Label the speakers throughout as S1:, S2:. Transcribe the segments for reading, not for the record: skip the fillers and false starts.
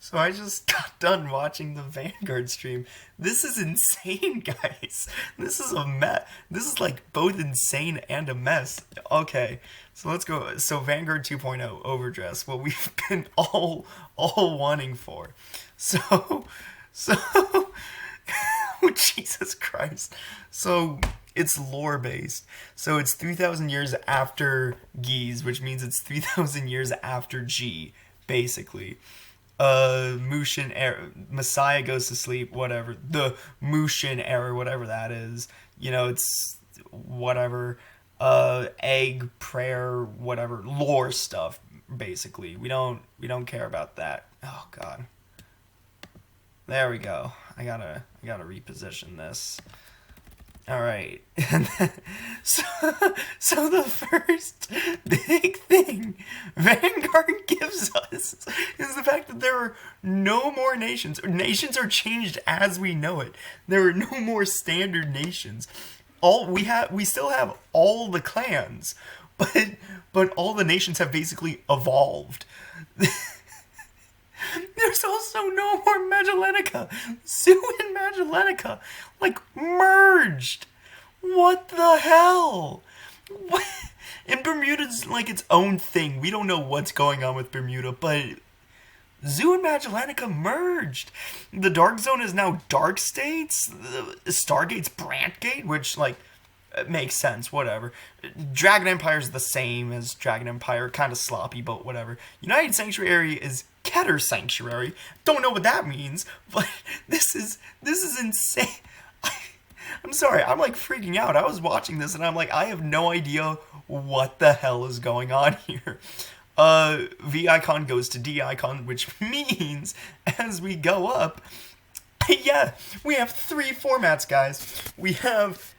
S1: So I just got done watching the Vanguard stream. This is insane, guys. This is a mess. This is like both insane and a mess. Okay, so let's go. So Vanguard 2.0 overdress. What we've been all wanting for. So so Jesus Christ. So it's lore based. So it's 3,000 years after Gies, which means it's 3,000 years after G, basically. Mushin era, Messiah goes to sleep, whatever. The Mushin era, whatever that is. It's whatever. Egg, prayer, whatever. Lore stuff, basically. We don't care about that. Oh god. There we go. I gotta reposition this. All right. so, so the first big thing Vanguard gives us is the fact that there are no more nations. Nations are changed as we know it. There are no more standard nations. We still have all the clans, but all the nations have basically evolved. There's also no more Magellantica. Sue and Magellantica, like, merged. What the hell? What? And Bermuda's like its own thing. We don't know what's going on with Bermuda, but Zoo and Magellanica merged. The Dark Zone is now Dark States. Stargate's Brantgate, which, like, it makes sense, whatever. Dragon Empire is the same as Dragon Empire, kind of sloppy, but whatever. United Sanctuary is Keter Sanctuary. Don't know what that means, but this is insane. I'm sorry, I'm like freaking out. I was watching this and I'm like, I have no idea what the hell is going on here. V icon goes to D icon, which means as we go up, yeah, we have three formats, guys. We have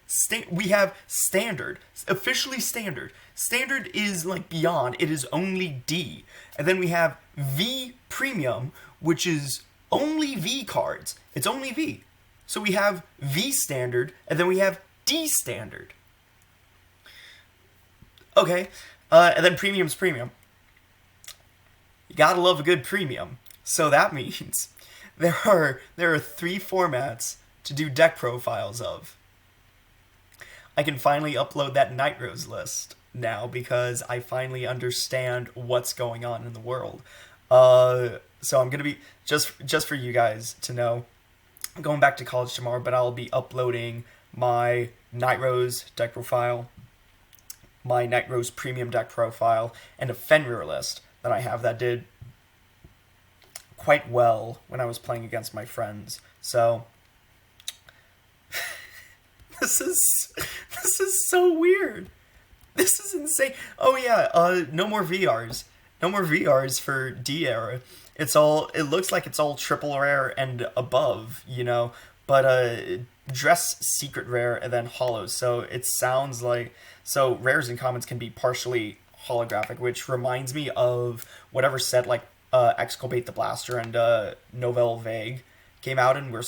S1: standard, officially standard. Standard is like beyond, it is only D. And then we have V premium, which is only V cards. It's only V. So we have V standard, and then we have D standard. Okay, and then premium's premium. You gotta love a good premium. So that means there are three formats to do deck profiles of. I can finally upload that Night Rose list now because I finally understand what's going on in the world. So I'm gonna be just for you guys to know. I'm going back to college tomorrow, but I'll be uploading my Night Rose deck profile, my Night Rose premium deck profile, and a Fenrir list that I have that did quite well when I was playing against my friends. So this is so weird. This is insane. Oh yeah, no more VRs. No more VRs for D era. It looks like it's all triple rare and above, but dress secret rare and then holos. So it sounds like, so rares and commons can be partially holographic, which reminds me of whatever set like Exculpate the Blaster and Novel Vague came out and were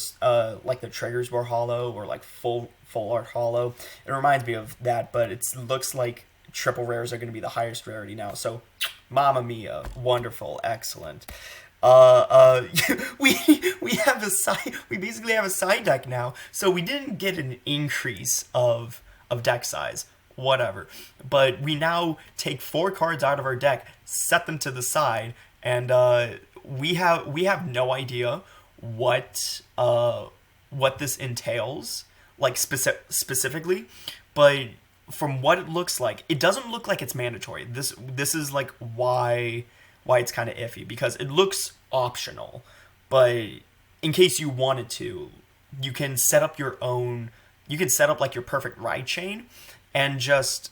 S1: like the triggers were hollow or like full art hollow. It reminds me of that, but it looks like triple rares are going to be the highest rarity now. So, Mamma Mia, wonderful, excellent. We have we basically have a side deck now, so we didn't get an increase of deck size, whatever. But we now take 4 cards out of our deck, set them to the side, and we have no idea what this entails, like specifically, but from what it looks like, it doesn't look like it's mandatory. This is like why it's kind of iffy, because it looks optional, but in case you wanted to, you can set up your own. You can set up like your perfect ride chain, and just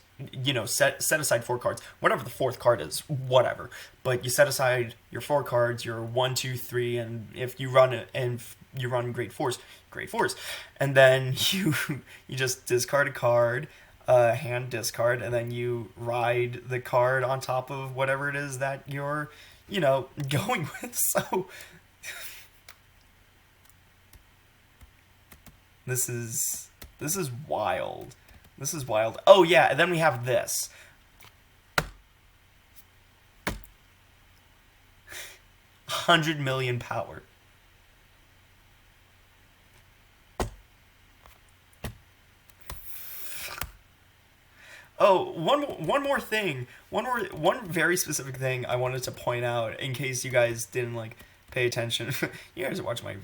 S1: set aside 4 cards, whatever the 4th card is, whatever. But you set aside your 4 cards, your 1, 2, 3, and if you run it and you run great force, and then you just discard a card. Hand discard, and then you ride the card on top of whatever it is that you're, going with. So this is wild. This is wild. Oh yeah, and then we have this. 100 million power. Oh, one more thing. One very specific thing I wanted to point out in case you guys didn't like pay attention. You guys watch my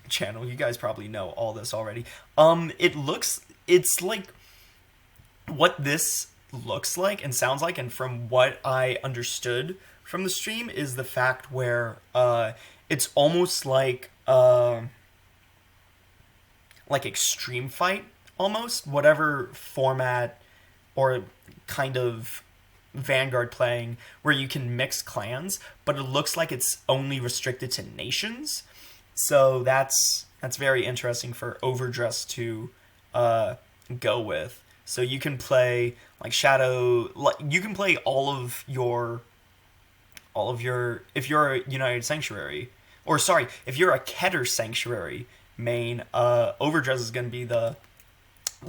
S1: channel. You guys probably know all this already. It's like what this looks like and sounds like, and from what I understood from the stream is the fact where it's almost like Extreme Fight almost, whatever format or kind of Vanguard playing where you can mix clans, but it looks like it's only restricted to nations. So that's very interesting for OverDress to go with. So you can play like Shadow, like you can play all of your if you're a United Sanctuary, or sorry, if you're a Keter Sanctuary main, OverDress is going to be the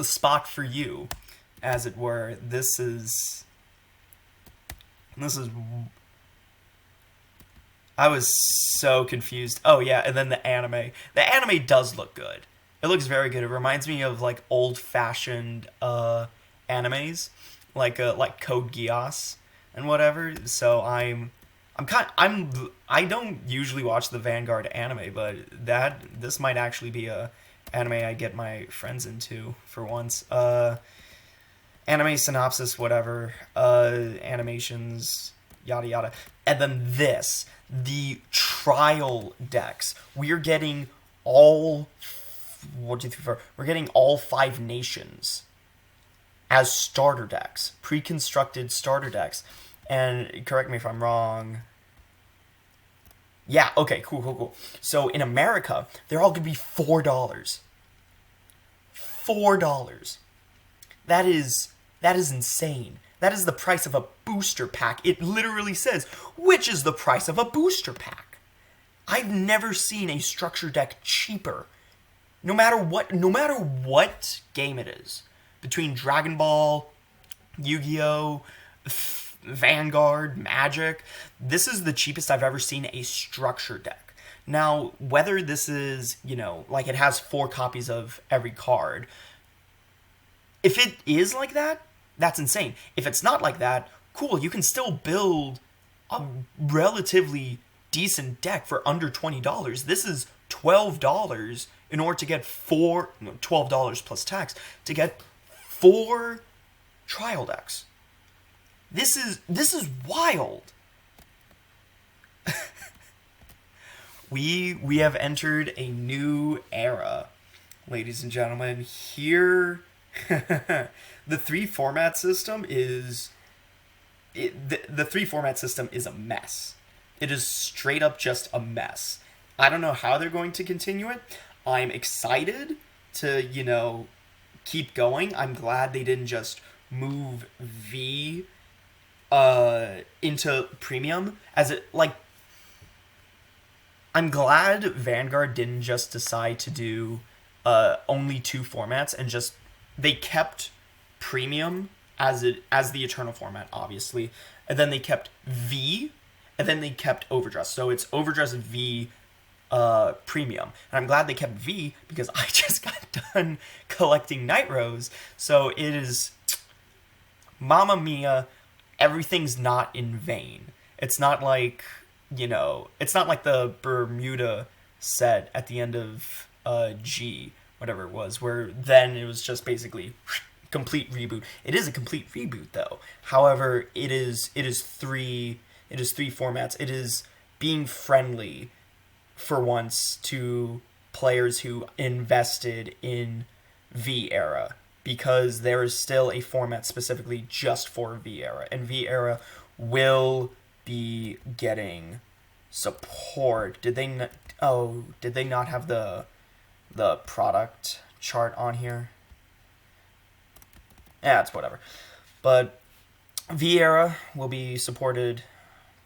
S1: spot for you, as it were. This is I was so confused. Oh yeah, and then the anime. The anime does look good. It looks very good. It reminds me of like old-fashioned animes, like Code Geass and whatever. So I don't usually watch the Vanguard anime, but this might actually be a anime I get my friends into for once. Anime synopsis, whatever, animations, yada yada. And then the trial decks. We're getting all 1, 2, 3, 4. We're getting all 5 nations as starter decks, pre-constructed starter decks. And correct me if I'm wrong. Yeah, okay, cool. So in America, they're all gonna be $4. $4. That is insane. That is the price of a booster pack. It literally says, which is the price of a booster pack. I've never seen a structure deck cheaper. No matter what game it is. Between Dragon Ball, Yu-Gi-Oh!, Vanguard, Magic, this is the cheapest I've ever seen a structure deck. Now, whether this is, like it has 4 copies of every card, if it is like that, that's insane. If it's not like that, cool, you can still build a relatively decent deck for under $20. This is $12 in order to get $12 plus tax to get 4 trial decks. This is wild. We have entered a new era, ladies and gentlemen. Here, the 3 format system is the 3 format system is a mess. It is straight up just a mess. I don't know how they're going to continue it. I'm excited to, keep going. I'm glad they didn't just move V into premium, as it, like, I'm glad Vanguard didn't just decide to do only 2 formats and just, they kept premium as the eternal format, obviously, and then they kept V, and then they kept OverDress. So it's OverDress V premium. And I'm glad they kept V because I just got done collecting Nitros. So it is, Mamma Mia, everything's not in vain. It's not like, it's not like the Bermuda set at the end of G, whatever it was, where then it was just basically complete reboot. It is a complete reboot though. However, it is 3 formats. It is being friendly for once to players who invested in V era, because there is still a format specifically just for V era, and V era will be getting support. Did they not have the product chart on here? Yeah, it's whatever. But V era will be supported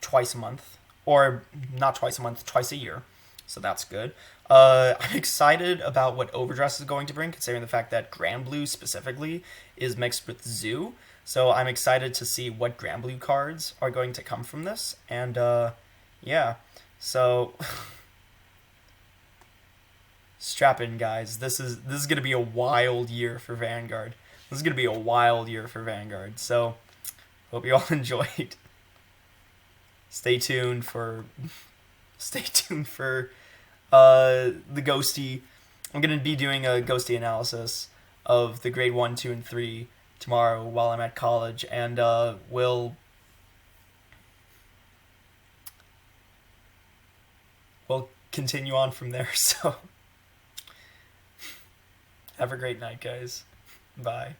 S1: twice a month, or not twice a month, twice a year. So that's good. I'm excited about what OverDress is going to bring, considering the fact that Grand Blue specifically is mixed with Zoo. So I'm excited to see what Grand Blue cards are going to come from this. And yeah, So strap in, guys. This is gonna be a wild year for Vanguard. This is gonna be a wild year for Vanguard. So hope you all enjoyed. Stay tuned for the Ghosty. I'm gonna be doing a Ghosty analysis of the grade 1, 2, and 3 tomorrow while I'm at college, and we'll continue on from there. So have a great night, guys. Bye.